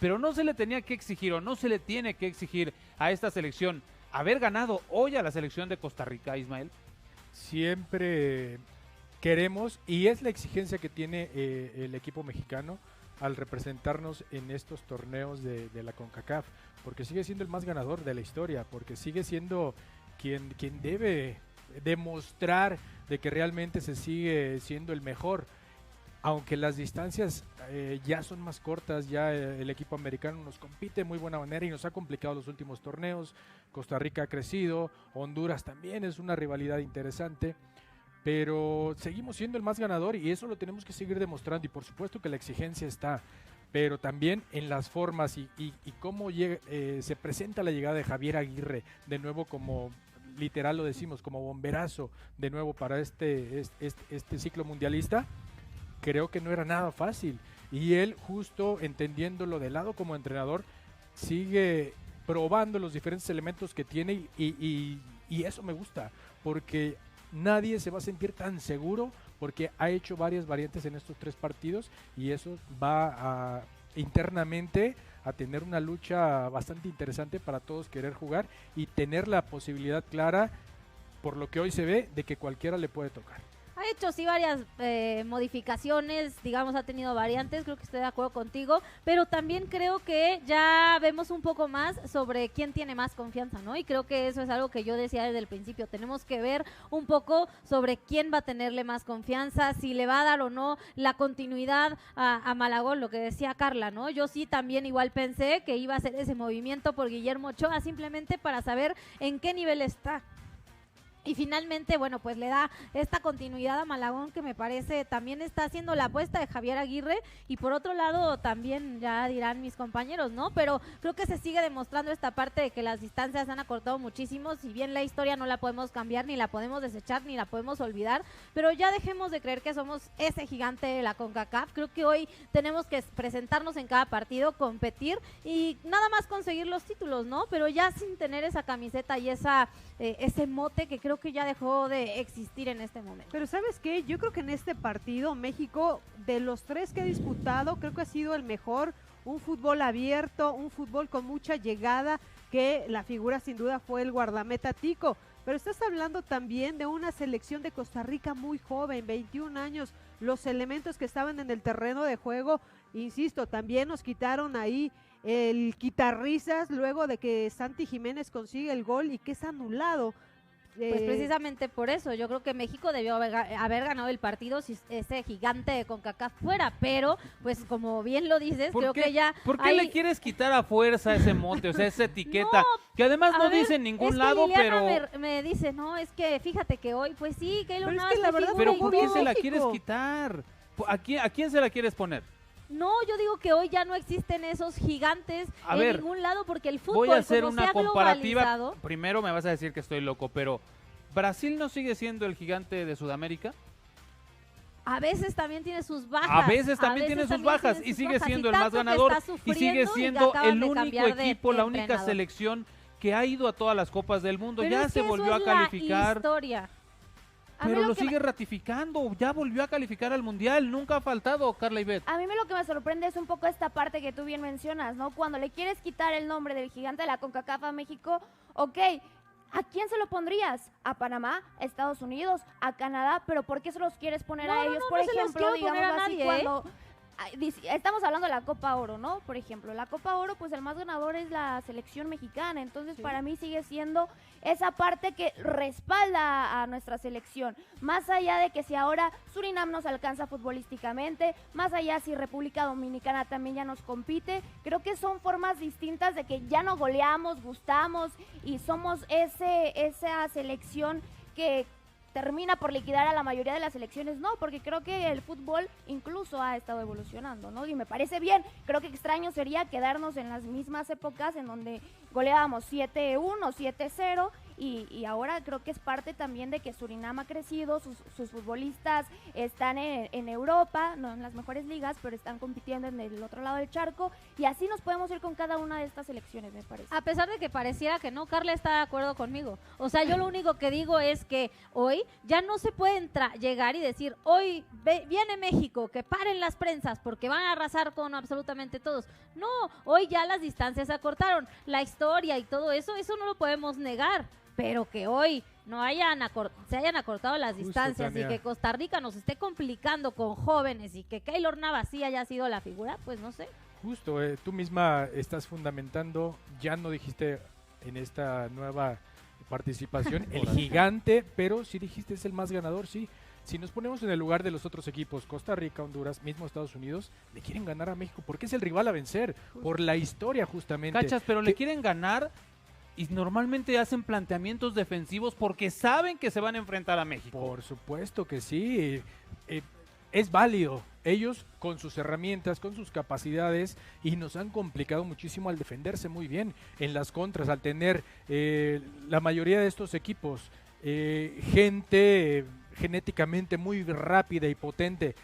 pero no se le tenía que exigir o no se le tiene que exigir a esta selección haber ganado hoy a la selección de Costa Rica, Ismael. Siempre queremos, y es la exigencia que tiene el equipo mexicano al representarnos en estos torneos de la CONCACAF, porque sigue siendo el más ganador de la historia, porque sigue siendo quien debe demostrar de que realmente se sigue siendo el mejor. Aunque las distancias ya son más cortas, ya el equipo americano nos compite de muy buena manera y nos ha complicado los últimos torneos. Costa Rica ha crecido, Honduras también es una rivalidad interesante, pero seguimos siendo el más ganador y eso lo tenemos que seguir demostrando, y por supuesto que la exigencia está, pero también en las formas y cómo se presenta la llegada de Javier Aguirre, de nuevo, como literal lo decimos, como bomberazo de nuevo para este ciclo mundialista. Creo que no era nada fácil, y él, justo entendiéndolo de lado como entrenador, sigue probando los diferentes elementos que tiene y eso me gusta, porque nadie se va a sentir tan seguro porque ha hecho varias variantes en estos 3 partidos, y eso va internamente a tener una lucha bastante interesante para todos querer jugar y tener la posibilidad clara, por lo que hoy se ve, de que cualquiera le puede tocar. Ha hecho sí varias modificaciones, digamos, ha tenido variantes, creo que estoy de acuerdo contigo, pero también creo que ya vemos un poco más sobre quién tiene más confianza, ¿no? Y creo que eso es algo que yo decía desde el principio, tenemos que ver un poco sobre quién va a tenerle más confianza, si le va a dar o no la continuidad a Malagón, lo que decía Carla, ¿no? Yo sí también igual pensé que iba a hacer ese movimiento por Guillermo Ochoa, simplemente para saber en qué nivel está. Y finalmente, bueno, pues le da esta continuidad a Malagón, que me parece también está haciendo la apuesta de Javier Aguirre, y por otro lado también ya dirán mis compañeros, ¿no? Pero creo que se sigue demostrando esta parte de que las distancias han acortado muchísimo, si bien la historia no la podemos cambiar, ni la podemos desechar, ni la podemos olvidar, pero ya dejemos de creer que somos ese gigante de la CONCACAF. Creo que hoy tenemos que presentarnos en cada partido, competir y nada más conseguir los títulos, ¿no? Pero ya sin tener esa camiseta y ese mote que creo que ya dejó de existir en este momento. Pero ¿sabes qué? Yo creo que en este partido México, de los 3 que ha disputado, creo que ha sido el mejor. Un fútbol abierto, un fútbol con mucha llegada, que la figura sin duda fue el guardameta Tico. Pero estás hablando también de una selección de Costa Rica muy joven, 21 años. Los elementos que estaban en el terreno de juego, insisto, también nos quitaron ahí el quitarrisas luego de que Santi Jiménez consigue el gol y que es anulado. Pues precisamente por eso, yo creo que México debió haber ganado el partido si ese gigante de CONCACAF fuera, pero pues como bien lo dices, creo que ya... ¿Por qué le quieres quitar a fuerza ese mote, o sea, esa etiqueta? No, que además no dice en ningún lado, Liliana pero... me dice, no, es que fíjate que hoy, pues sí, Keylor Navas, la verdad, pero ¿por qué se la quieres quitar? ¿A quién se la quieres poner? No, yo digo que hoy ya no existen esos gigantes en ningún lado, porque el fútbol, voy a hacer como una se ha comparativa. globalizado... Primero me vas a decir que estoy loco, pero ¿Brasil no sigue siendo el gigante de Sudamérica? A veces también tiene sus bajas. A veces también tiene sus bajas y sigue siendo el más ganador y sigue siendo el único equipo, la única selección que ha ido a todas las copas del mundo. Pero ya se volvió a calificar. Historia. Pero lo sigue ratificando, ya volvió a calificar al Mundial, nunca ha faltado, Carla Ivette. A mí lo que me sorprende es un poco esta parte que tú bien mencionas, ¿no? Cuando le quieres quitar el nombre del gigante de la CONCACAF a México, ok, ¿a quién se lo pondrías? ¿A Panamá? ¿A Estados Unidos? ¿A Canadá? ¿Pero por qué se los quieres poner a ellos? Por ejemplo, digamos así, cuando... Estamos hablando de la Copa Oro, ¿no? Por ejemplo, la Copa Oro, pues el más ganador es la selección mexicana, entonces para mí sigue siendo esa parte que respalda a nuestra selección, más allá de que si ahora Surinam nos alcanza futbolísticamente, más allá si República Dominicana también ya nos compite, creo que son formas distintas de que ya no goleamos, gustamos y somos esa selección que termina por liquidar a la mayoría de las selecciones, no, porque creo que el fútbol incluso ha estado evolucionando, ¿no? Y me parece bien, creo que extraño sería quedarnos en las mismas épocas en donde goleábamos 7-1, 7-0 y ahora creo que es parte también de que Surinam ha crecido, sus futbolistas están en Europa, no en las mejores ligas, pero están compitiendo en el otro lado del charco, y así nos podemos ir con cada una de estas selecciones, me parece. A pesar de que pareciera que no, Carla está de acuerdo conmigo. O sea, yo lo único que digo es que hoy ya no se puede llegar y decir, hoy viene México, que paren las prensas porque van a arrasar con absolutamente todos. No, hoy ya las distancias se acortaron, la historia y todo eso no lo podemos negar, pero que hoy no se hayan acortado las distancias y que Costa Rica nos esté complicando con jóvenes y que Keylor Navas sí haya sido la figura, pues no sé. Justo, tú misma estás fundamentando, ya no dijiste en esta nueva participación el gigante, pero sí dijiste es el más ganador, sí. Si nos ponemos en el lugar de los otros equipos, Costa Rica, Honduras, mismo Estados Unidos, le quieren ganar a México porque es el rival a vencer, por la historia justamente. Cachas, pero le quieren ganar y normalmente hacen planteamientos defensivos porque saben que se van a enfrentar a México. Por supuesto que sí, es válido. Ellos con sus herramientas, con sus capacidades, y nos han complicado muchísimo al defenderse muy bien en las contras, al tener la mayoría de estos equipos gente genéticamente muy rápida y potente,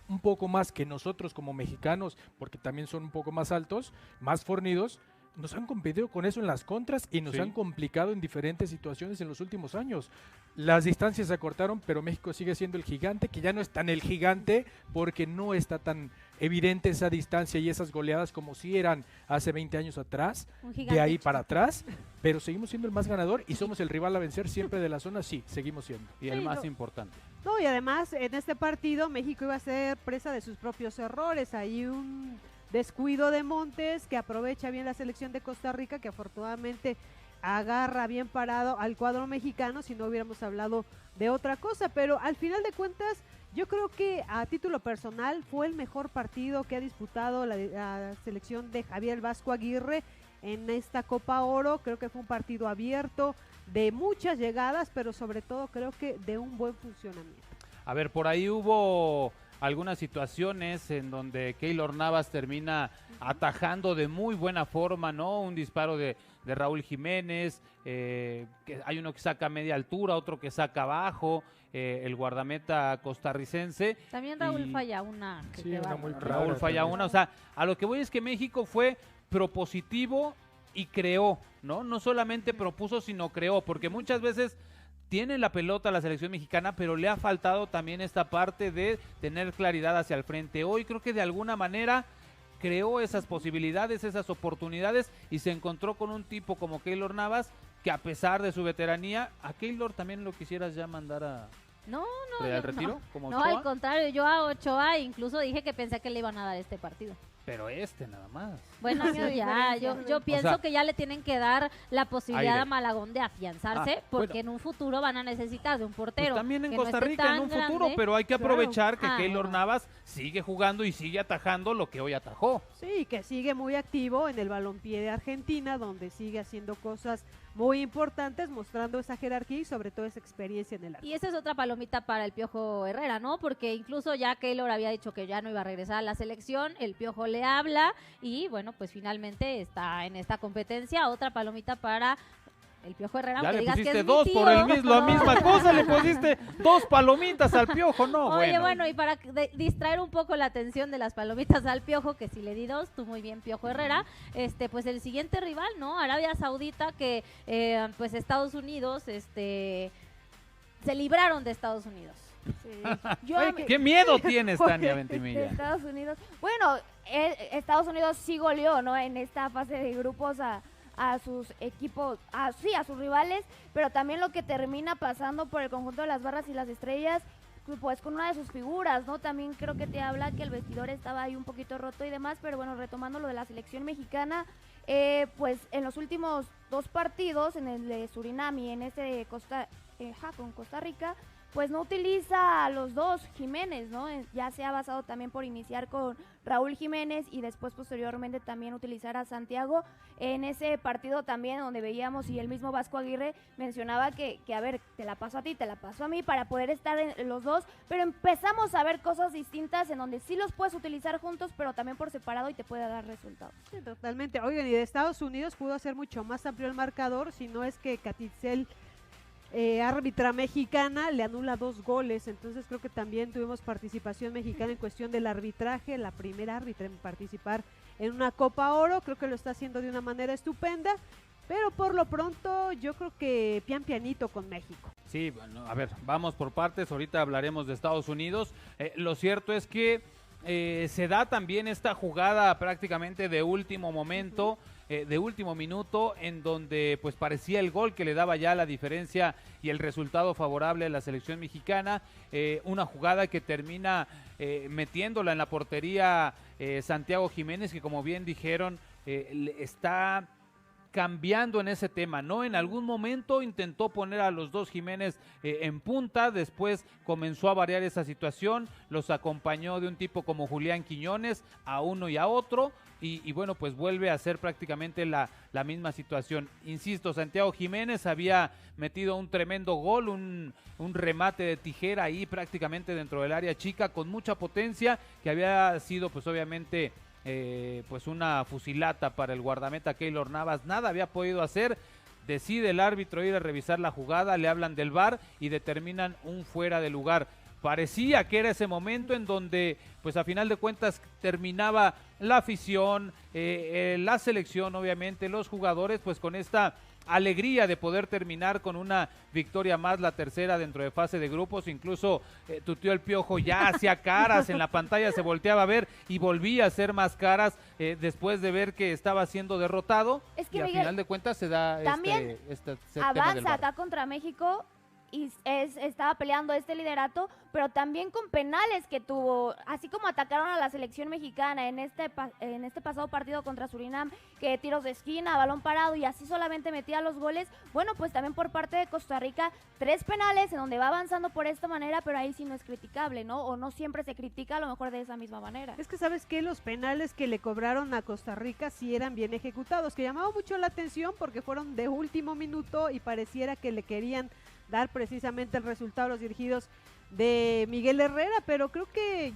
un poco más que nosotros como mexicanos, porque también son un poco más altos, más fornidos. Nos han competido con eso en las contras y nos han complicado en diferentes situaciones en los últimos años. Las distancias se acortaron, pero México sigue siendo el gigante, que ya no es tan el gigante porque no está tan evidente esa distancia y esas goleadas como si eran hace 20 años atrás, de ahí para atrás, pero seguimos siendo el más ganador y somos el rival a vencer siempre de la zona, sí, seguimos siendo. Y el más importante. No, y además en este partido México iba a ser presa de sus propios errores, hay un descuido de Montes que aprovecha bien la selección de Costa Rica, que afortunadamente agarra bien parado al cuadro mexicano, si no hubiéramos hablado de otra cosa, pero al final de cuentas yo creo que a título personal fue el mejor partido que ha disputado la selección de Javier Vasco Aguirre en esta Copa Oro. Creo que fue un partido abierto, de muchas llegadas, pero sobre todo creo que de un buen funcionamiento. A ver, por ahí hubo algunas situaciones en donde Keylor Navas termina atajando de muy buena forma, ¿no? Un disparo de Raúl Jiménez, que hay uno que saca a media altura, otro que saca abajo, el guardameta costarricense. También Raúl falla una. Sí, una muy clara. Raúl falla una, o sea, a lo que voy es que México fue propositivo y creó, ¿no? No solamente propuso, sino creó, porque muchas veces tiene la pelota la selección mexicana, pero le ha faltado también esta parte de tener claridad hacia el frente. Hoy creo que de alguna manera creó esas posibilidades, esas oportunidades, y se encontró con un tipo como Keylor Navas, que a pesar de su veteranía, a Keylor también lo quisieras ya mandar al retiro, no, como Ochoa. No, al contrario, yo a Ochoa incluso dije que pensé que le iban a dar este partido. Pero nada más. Bueno, ya, yo pienso que ya le tienen que dar la posibilidad a Malagón de afianzarse, porque en un futuro van a necesitar de un portero. Pues también en Costa Rica en un futuro, pero hay que aprovechar que Keylor Navas sigue jugando y sigue atajando lo que hoy atajó. Sí, que sigue muy activo en el balompié de Argentina, donde sigue haciendo cosas muy importantes, mostrando esa jerarquía y sobre todo esa experiencia en el arco. Y esa es otra palomita para el Piojo Herrera, ¿no? Porque incluso ya Keylor había dicho que ya no iba a regresar a la selección, el Piojo le habla y bueno, pues finalmente está en esta competencia. Otra palomita para el Piojo Herrera. Ya le pusiste que es dos por la misma cosa, le pusiste dos palomitas al Piojo, no. Oye, bueno, y para distraer un poco la atención de las palomitas al Piojo, que si le di dos, tú muy bien, Piojo Herrera, pues el siguiente rival, ¿no? Arabia Saudita, que pues Estados Unidos, se libraron de Estados Unidos. Sí. ¿Qué miedo tienes, Tania Ventimilla? De Estados Unidos. Bueno, Estados Unidos sí goleó, ¿no? En esta fase de grupos a sus equipos, a sus rivales, pero también lo que termina pasando por el conjunto de las barras y las estrellas, pues con una de sus figuras, ¿no? También creo que te habla que el vestidor estaba ahí un poquito roto y demás, pero bueno, retomando lo de la selección mexicana, pues en los últimos dos partidos, en el de Surinam y en ese con Costa Rica, pues no utiliza a los dos Jiménez, ¿no? Ya se ha basado también por iniciar con Raúl Jiménez y después posteriormente también utilizar a Santiago en ese partido también donde veíamos y el mismo Vasco Aguirre mencionaba que a ver, te la paso a ti, te la paso a mí para poder estar en los dos, pero empezamos a ver cosas distintas en donde sí los puedes utilizar juntos, pero también por separado y te puede dar resultados. Sí, totalmente. Oigan, y de Estados Unidos pudo hacer mucho más amplio el marcador, si no es que Catitzel árbitra mexicana le anula 2 goles, entonces creo que también tuvimos participación mexicana en cuestión del arbitraje, la primera árbitra en participar en una Copa Oro, creo que lo está haciendo de una manera estupenda, pero por lo pronto yo creo que pianito con México. Sí, bueno, a ver, vamos por partes, ahorita hablaremos de Estados Unidos. Lo cierto es que se da también esta jugada prácticamente de último momento, de último minuto, en donde pues parecía el gol que le daba ya la diferencia y el resultado favorable a la selección mexicana. Una jugada que termina metiéndola en la portería Santiago Jiménez, que como bien dijeron, está cambiando en ese tema, ¿no? En algún momento intentó poner a los dos Jiménez en punta, después comenzó a variar esa situación, los acompañó de un tipo como Julián Quiñones a uno y a otro, y bueno, pues vuelve a ser prácticamente la misma situación. Insisto, Santiago Jiménez había metido un tremendo gol, un remate de tijera ahí prácticamente dentro del área chica con mucha potencia, que había sido pues obviamente pues una fusilata para el guardameta Keylor Navas. Nada había podido hacer, decide el árbitro ir a revisar la jugada, le hablan del VAR y determinan un fuera de lugar. Parecía que era ese momento en donde pues a final de cuentas terminaba la afición, la selección obviamente, los jugadores pues con esta alegría de poder terminar con una victoria más, la tercera dentro de fase de grupos. Incluso tu tío el Piojo ya hacía caras en la pantalla, se volteaba a ver y volvía a hacer más caras después de ver que estaba siendo derrotado. Es que y Miguel, al final de cuentas se da también este avanza acá contra México y estaba peleando este liderato, pero también con penales que tuvo, así como atacaron a la selección mexicana en este pasado partido contra Surinam, que tiros de esquina, balón parado y así solamente metía los goles. Bueno, pues también por parte de Costa Rica, 3 penales en donde va avanzando por esta manera, pero ahí sí no es criticable, ¿no? O no siempre se critica, a lo mejor de esa misma manera. Es que sabes que los penales que le cobraron a Costa Rica sí eran bien ejecutados, que llamaba mucho la atención porque fueron de último minuto y pareciera que le querían dar precisamente el resultado a los dirigidos de Miguel Herrera, pero creo que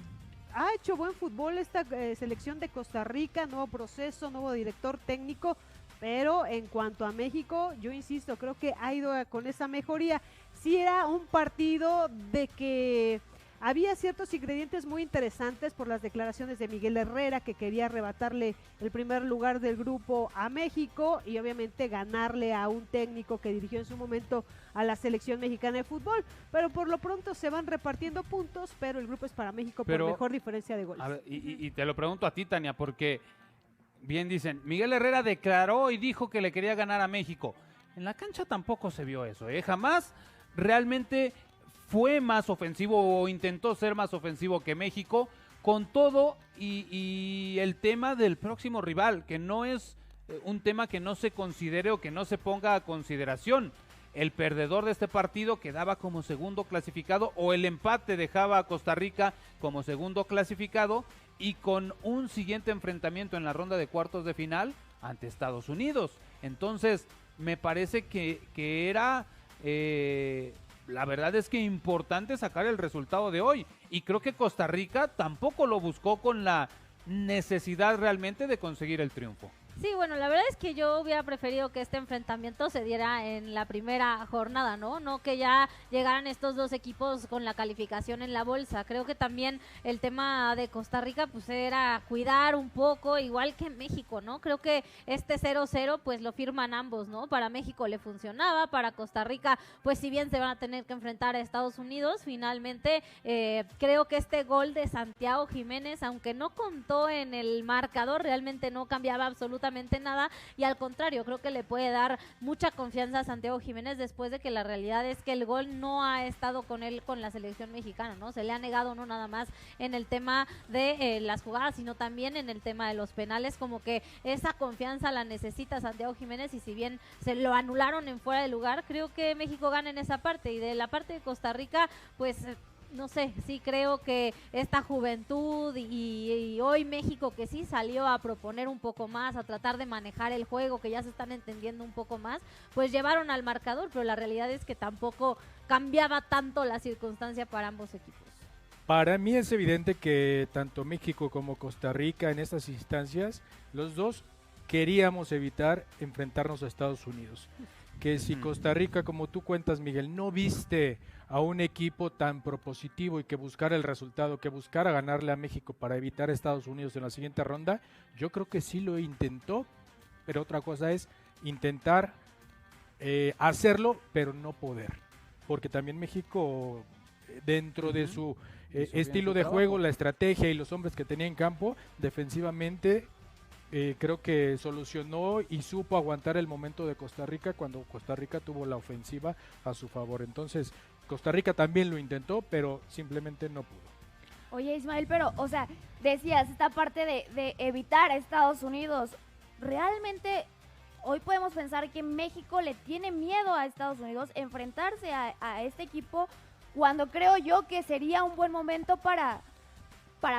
ha hecho buen fútbol esta selección de Costa Rica, nuevo proceso, nuevo director técnico, pero en cuanto a México, yo insisto, creo que ha ido con esa mejoría. Sí era un partido de que había ciertos ingredientes muy interesantes por las declaraciones de Miguel Herrera, que quería arrebatarle el primer lugar del grupo a México y obviamente ganarle a un técnico que dirigió en su momento a la selección mexicana de fútbol, pero por lo pronto se van repartiendo puntos, pero el grupo es para México por mejor diferencia de goles. A ver, y te lo pregunto a ti, Tania, porque bien dicen, Miguel Herrera declaró y dijo que le quería ganar a México. En la cancha tampoco se vio eso, jamás realmente fue más ofensivo o intentó ser más ofensivo que México, con todo y el tema del próximo rival, que no es un tema que no se considere o que no se ponga a consideración. El perdedor de este partido quedaba como segundo clasificado, o el empate dejaba a Costa Rica como segundo clasificado, y con un siguiente enfrentamiento en la ronda de cuartos de final ante Estados Unidos. Entonces me parece que era la verdad es que importante sacar el resultado de hoy, y creo que Costa Rica tampoco lo buscó con la necesidad realmente de conseguir el triunfo. Sí, bueno, la verdad es que yo hubiera preferido que este enfrentamiento se diera en la primera jornada, ¿no? No que ya llegaran estos dos equipos con la calificación en la bolsa. Creo que también el tema de Costa Rica pues era cuidar un poco, igual que México, ¿no? Creo que este 0-0 pues lo firman ambos, ¿no? Para México le funcionaba, para Costa Rica pues si bien se van a tener que enfrentar a Estados Unidos, finalmente creo que este gol de Santiago Jiménez, aunque no contó en el marcador, realmente no cambiaba absolutamente nada, y al contrario, creo que le puede dar mucha confianza a Santiago Jiménez después de que la realidad es que el gol no ha estado con él con la selección mexicana, ¿no? Se le ha negado no nada más en el tema de las jugadas, sino también en el tema de los penales, como que esa confianza la necesita Santiago Jiménez, y si bien se lo anularon en fuera de lugar, creo que México gana en esa parte, y de la parte de Costa Rica, pues no sé, sí creo que esta juventud y hoy México que sí salió a proponer un poco más, a tratar de manejar el juego, que ya se están entendiendo un poco más, pues llevaron al marcador, pero la realidad es que tampoco cambiaba tanto la circunstancia para ambos equipos. Para mí es evidente que tanto México como Costa Rica en estas instancias, los dos queríamos evitar enfrentarnos a Estados Unidos. que si Costa Rica, como tú cuentas, Miguel, no viste a un equipo tan propositivo y que buscara el resultado, que buscara ganarle a México para evitar a Estados Unidos en la siguiente ronda, yo creo que sí lo intentó, pero otra cosa es intentar hacerlo, pero no poder, porque también México, dentro de su estilo de juego, la estrategia y los hombres que tenía en campo, defensivamente creo que solucionó y supo aguantar el momento de Costa Rica cuando Costa Rica tuvo la ofensiva a su favor. Entonces, Costa Rica también lo intentó, pero simplemente no pudo. Oye, Ismael, pero, o sea, decías esta parte de evitar a Estados Unidos. ¿Realmente hoy podemos pensar que México le tiene miedo a Estados Unidos enfrentarse a este equipo cuando creo yo que sería un buen momento para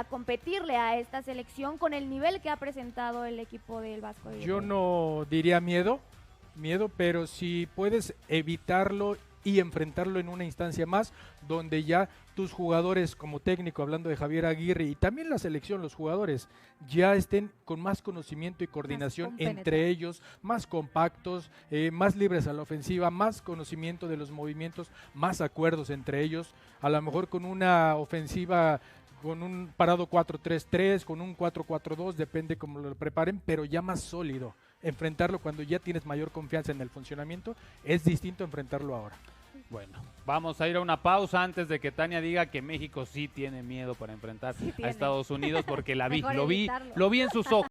competirle a esta selección con el nivel que ha presentado el equipo del Vasco de Yo Guerrero? no diría miedo, pero si puedes evitarlo y enfrentarlo en una instancia más, donde ya tus jugadores como técnico, hablando de Javier Aguirre, y también la selección, los jugadores, ya estén con más conocimiento y coordinación compenetrados. entre ellos, más compactos, más libres a la ofensiva, más conocimiento de los movimientos, más acuerdos entre ellos, a lo mejor con una ofensiva con un parado 4-3-3, con un 4-4-2, depende cómo lo preparen, pero ya más sólido. Enfrentarlo cuando ya tienes mayor confianza en el funcionamiento es distinto a enfrentarlo ahora. Bueno, vamos a ir a una pausa antes de que Tania diga que México sí tiene miedo para enfrentar Sí a tiene. Estados Unidos, porque Mejor lo vi evitarlo. lo vi en sus ojos.